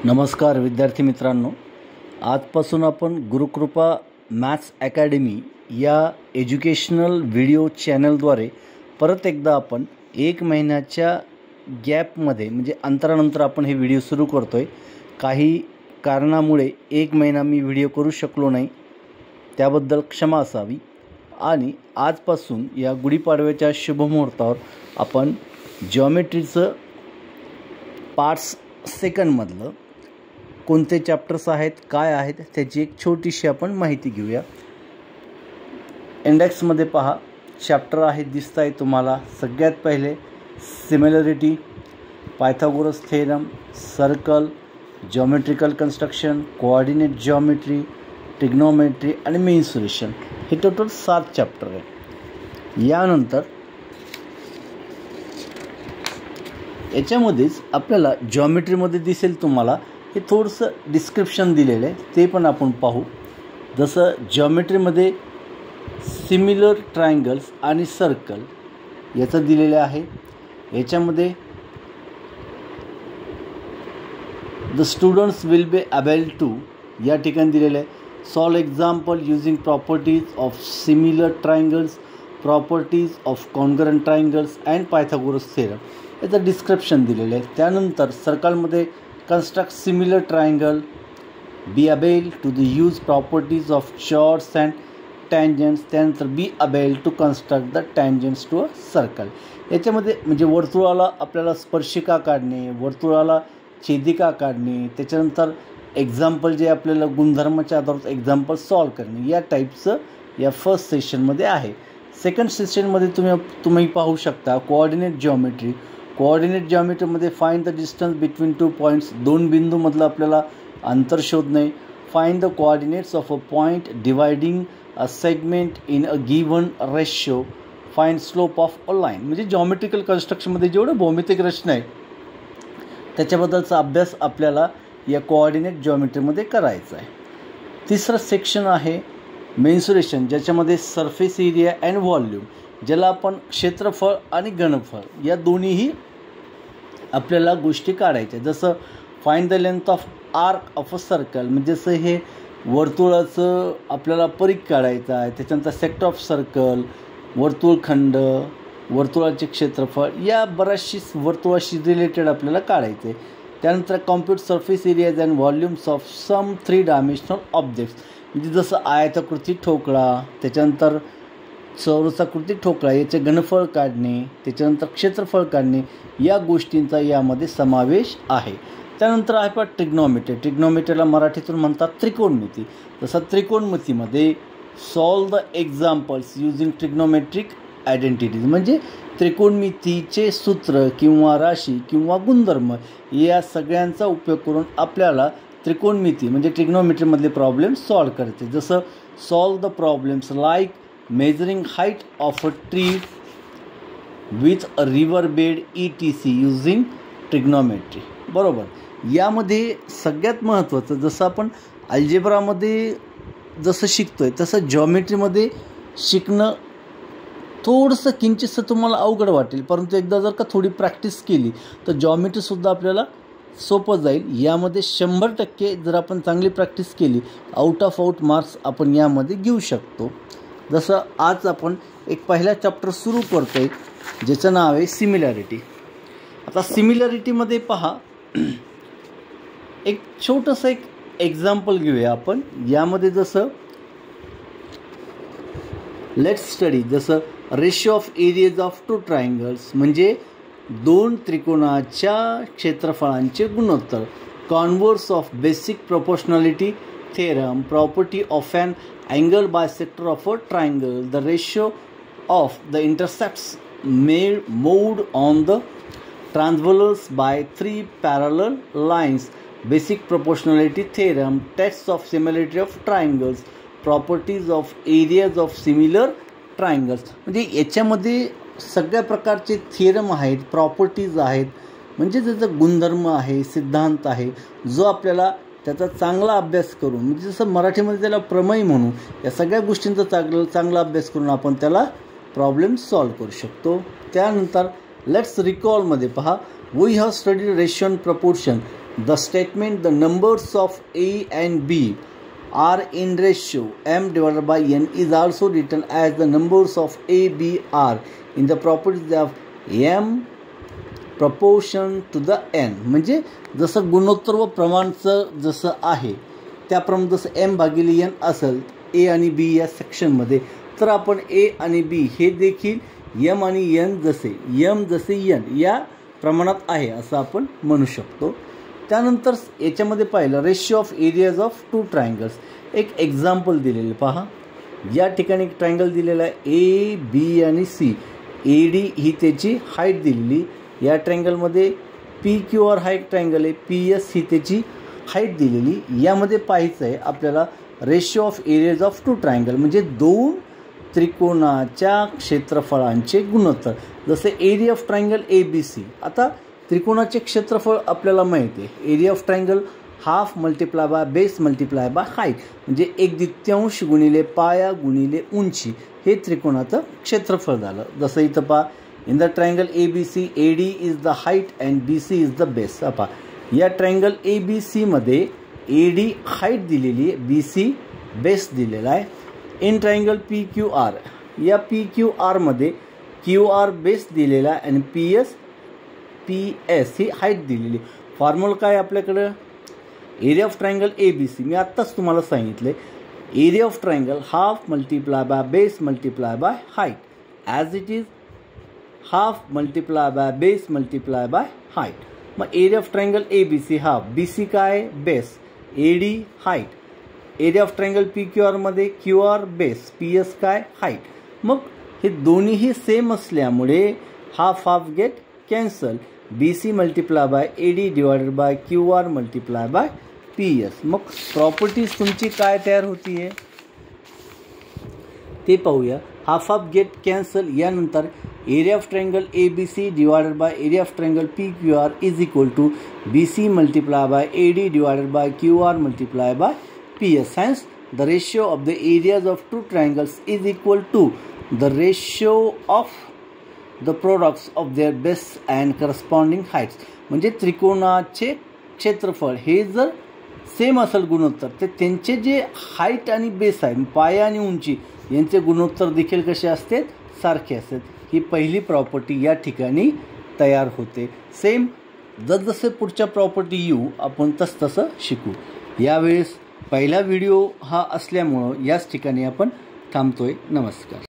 नमस्कार विद्यार्थी मित्रांनो, आजपासून आपण गुरुकृपा मॅथ्स अकॅडमी या एज्युकेशनल व्हिडिओ चॅनलद्वारे परत एकदा आपण 1 महिन्याच्या गॅपमध्ये म्हणजे अंतरानंतर आपण हे व्हिडिओ सुरू करतो आहे. काही कारणामुळे 1 महिना मी व्हिडिओ करू शकलो नाही, त्याबद्दल क्षमा असावी. आणि आजपासून या गुढीपाडव्याच्या शुभमुहूर्तावर आपण जॉमेट्रीचं पार्ट्स सेकंडमधलं कोणते चॅप्टर्स आहेत, काय आहेत, त्याची एक छोटीशी आपण माहिती घेऊया. इंडेक्समध्ये पहा, चॅप्टर आहेत दिसत आहे तुम्हाला. सगळ्यात पहिले similarity, Pythagoras theorem, circle, geometrical construction, coordinate geometry, trigonometry आणि मेन्सुरेशन. हे टोटल 7 चॅप्टर आहे. यानंतर याच्यामध्येच आपल्याला जॉमेट्रीमध्ये दिसेल तुम्हाला हे थोडंसं डिस्क्रिप्शन दिलेलं आहे, ते पण आपण पाहू. जसं जॉमेट्रीमध्ये सिमिलर ट्रायंगल्स आणि सर्कल याचं दिलेलं आहे. याच्यामध्ये the students will be able to या ठिकाणी दिलेलं आहे. Solve example using properties of similar triangles, properties of congruent triangles and Pythagoras theorem याचं डिस्क्रिप्शन दिलेलं आहे. त्यानंतर सर्कलमध्ये construct similar triangle, be able to the use properties of chords and tangents, त्यानंतर be able to construct the tangents to a circle. याच्यामध्ये म्हणजे वर्तुळाला आपल्याला स्पर्शिका काढणे, वर्तुळाला छेदिका काढणे, त्याच्यानंतर एक्झाम्पल जे आपल्याला गुणधर्माच्या आधारावर एक्झाम्पल सॉल्व करणे, या टाईपचं या फर्स्ट सेशनमध्ये आहे. सेकंड सेशनमध्ये तुम्ही पाहू शकता कोऑर्डिनेट जॉमेट्री. कोऑर्डिनेट जॉमेट्रीमध्ये find the distance between 2 points, 2 बिंदूमधलं आपल्याला अंतर शोधणे. Find the coordinates of a point dividing a segment in a given ratio. Find slope of a line. म्हणजे जॉमेट्रिकल कन्स्ट्रक्शनमध्ये जेवढं भौमितिक रचना आहे त्याच्याबद्दलचा अभ्यास आपल्याला या कोऑर्डिनेट जॉमेट्रीमध्ये करायचा आहे. तिसरं सेक्शन आहे मेन्सुरेशन, ज्याच्यामध्ये सरफेस एरिया अँड व्हॉल्यूम, ज्याला आपण क्षेत्रफळ आणि घनफळ या दोन्हीही आपल्याला गोष्टी काढायच्या. जसं find the length of arc of a circle, म्हणजे जसं हे वर्तुळाचं आपल्याला परिघ काढायचं आहे. त्याच्यानंतर सेक्टर ऑफ सर्कल, वर्तुळखंड, वर्तुळाचे क्षेत्रफळ, या बऱ्याचशी वर्तुळाशी रिलेटेड आपल्याला काढायचं आहे. त्यानंतर compute surface areas and volumes of some 3 dimensional objects, म्हणजे जसं आयताकृती ठोकळा, त्याच्यानंतर चौरसाकृती ठोकळा, याचे घनफळ काढणे, त्याच्यानंतर क्षेत्रफळ काढणे, या गोष्टींचा यामध्ये समावेश आहे. त्यानंतर आहे पण ट्रिग्नोमेट्री. ट्रिग्नोमेट्रीला मराठीतून म्हणतात त्रिकोणमिती. जसं त्रिकोणमितीमध्ये solve the examples using trigonometric identities, म्हणजे त्रिकोणमितीचे सूत्र किंवा राशी किंवा गुणधर्म या सगळ्यांचा उपयोग करून आपल्याला त्रिकोणमिती म्हणजे ट्रिग्नोमेट्रीमधले प्रॉब्लेम सॉल्व करायचे. जसं solve the problems like measuring height of a tree with a river bed etc using trigonometry. बरोबर. यामध्ये सगळ्यात महत्त्वाचं, जसं आपण अल्जेब्रामध्ये जसं शिकतोय तसं जॉमेट्रीमध्ये शिकणं थोडंसं किंचितसं तुम्हाला अवघड वाटेल, परंतु एकदा जर का थोडी प्रॅक्टिस केली तर जॉमेट्रीसुद्धा आपल्याला सोपं जाईल. यामध्ये 100% जर आपण चांगली प्रॅक्टिस केली, आउट ऑफ आउट मार्क्स आपण यामध्ये घेऊ शकतो. जसं आज आपण एक पहिला चॅप्टर सुरू करतो आहे, ज्याचं नाव आहे सिमिलॅरिटी. आता सिमिलॅरिटीमध्ये पहा, एक छोटंसं एक एक्झाम्पल घेऊया आपण. यामध्ये जसं लेट्स स्टडी, जसं ratio of areas of 2 triangles, म्हणजे 2 त्रिकोणाच्या क्षेत्रफळांचे गुणोत्तर. Converse of basic proportionality theorem, property of an angle bisector of a triangle, the ratio of the intercepts moved on the transversals by 3 parallel lines, basic proportionality theorem, tests of similarity of triangles, properties of areas of similar triangles. म्हणजे याच्यामध्ये सगळ्या प्रकारचे theorem आहेत, properties आहेत, म्हणजे त्याचा गुणधर्म आहे, सिद्धांत आहे, जो आपल्याला त्याचा चांगला अभ्यास करून, म्हणजे जसं मराठीमध्ये त्याला प्रमेय म्हणू, या सगळ्या गोष्टींचा चांगला अभ्यास करून आपण त्याला प्रॉब्लेम सॉल्व करू शकतो. त्यानंतर लेट्स रिकॉलमध्ये पहा, We have studied ratio and proportion. The statement the numbers of A and B are in ratio m divided by n is also written as the numbers of A, B are in the properties of m proportion to the n. म्हणजे जसं गुणोत्तर व प्रमाणचं जसं आहे त्याप्रमाणे जसं m भागिले n असेल A आणि B या सेक्शनमध्ये, तर आपण A आणि B हे देखील m आणि n जसे m जसे n या प्रमाणात आहे असं आपण म्हणू शकतो. त्यानंतर याच्यामध्ये पाहिलं ratio of areas of two triangles. एक एक्झाम्पल दिलेलं पहा. या ठिकाणी एक ट्रायंगल दिलेला आहे ए बी आणि सी. ए डी ही त्याची हाईट दिलेली. या ट्रायंगलमध्ये पी क्यू आर हा एक ट्रायंगल आहे. पी एस ही त्याची हाईट दिलेली. यामध्ये पाहायचं आहे आपल्याला ratio of areas of two triangle म्हणजे दोन त्रिकोणाच्या क्षेत्रफळांचे गुणोत्तर. जसे area of triangle A B C. आता त्रिकोणाचे क्षेत्रफळ आपल्याला माहिती आहे. Area of triangle half multiply by base multiply by height म्हणजे 1/2 गुणिले पाया गुणिले उंची हे त्रिकोणाचं क्षेत्रफळ झालं. जसं इथं पहा in the triangle A B C A D is the height and B C is the base. पहा या ट्रायंगल ए बी सीमध्ये ए डी हाईट दिलेली आहे, बी सी बेस दिलेला आहे. In triangle P Q R या पी क्यू आरमध्ये Q R base दिलेला आहे आणि पी एस ही हाईट दिलेली. फॉर्म्युला काय आपल्याकडं area of triangle A B C मी आत्ताच तुम्हाला सांगितले. Area of triangle half multiply by base multiply by height as it is half multiply by base multiply by height. मग area of triangle A B C half, B C काय base, A D height. Area of triangle P Q आरमध्ये Q R base, P S काय height. मग हे दोन्हीही same असल्यामुळे half half get cancel. B C multiply by A D divided by Q R multiply by P S. मग properties तुमची काय तयार होती आहे ते पाहूया. Half half get cancel. यानंतर area of triangle A B C divided by area of triangle P Q R is equal to B C multiply by A D divided by Q R multiply by P S. Hence the ratio of the areas of two triangles is equal to the ratio of the products of their base and corresponding heights. म्हणजे त्रिकोणाचे क्षेत्रफळ हे जर same असेल गुणोत्तर तर त्यांचे जे हाईट आणि बेस आहे पाया आणि उंची यांचे गुणोत्तर देखील कसे असते सारखे असतात. ही पहिली प्रॉपर्टी या ठिकाणी तयार होते. सेम जसजसे पुढच्या प्रॉपर्टी येऊ आपण तसं शिकू. यावेळेस पहिला व्हिडिओ हा असल्यामुळं याच ठिकाणी आपण थांबतोय. नमस्कार.